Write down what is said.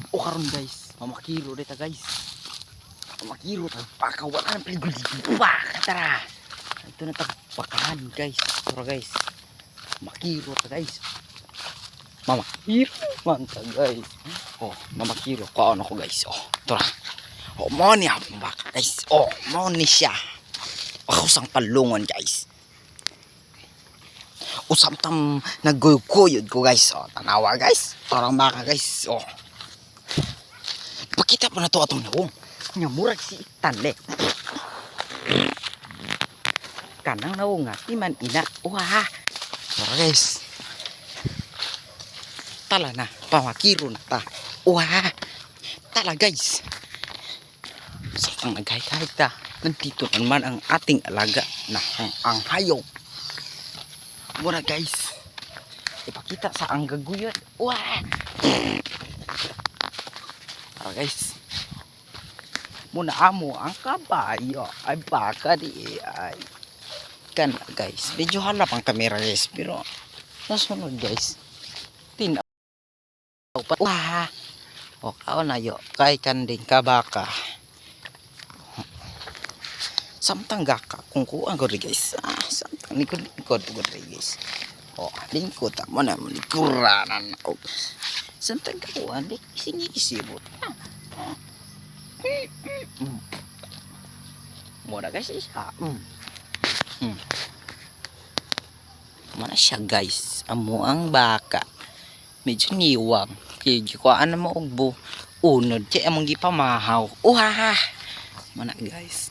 O karon guys, mamakiro dito guys. Mamakiro ta pakawan ang peligro. Tara. Ito na pakahan guys. Tara guys. Makiro ta guys. Mamakiro man ta guys. Oh, mamakiro ko ano ko guys. Oh, tara. Oh, mo ni ang baka guys. Oh, mo ni siya. Ako sang palungon guys. Usam tam nagguyod ko guys. Oh, tanawa guys. Parang baka guys. Oh. Pakita pa na to atong nawong. Nya murag si Itanle. Kanang nawong nga timan ina. Wah. Tara guys. Tala na, pamakiro na ta. Wah. Tala guys. Sakang naghay-hay ta. Nandito naman ang ating alaga na ang hayop. Muna guys. Ipakita sa ang gaguyod. Wah. Tara guys. Muna amo ang kabayo. Ay baka di ay. Kan guys. Medyo halap ang kamera guys. Pero nasunod guys. Tinaw pa. Wah. O kao na yo. Kay kanding kabaka. Samtang gaka kung kuang ko guys. Samtang likod guys. O lingkod mo na manikuranan ako. Samtang kakuan di singisibot. Muna guys isa. Mana siya guys. Amo ang baka. Medyo niwang. Kaya gikuan na mo og unod. Kaya among gipamahaw. Mana guys.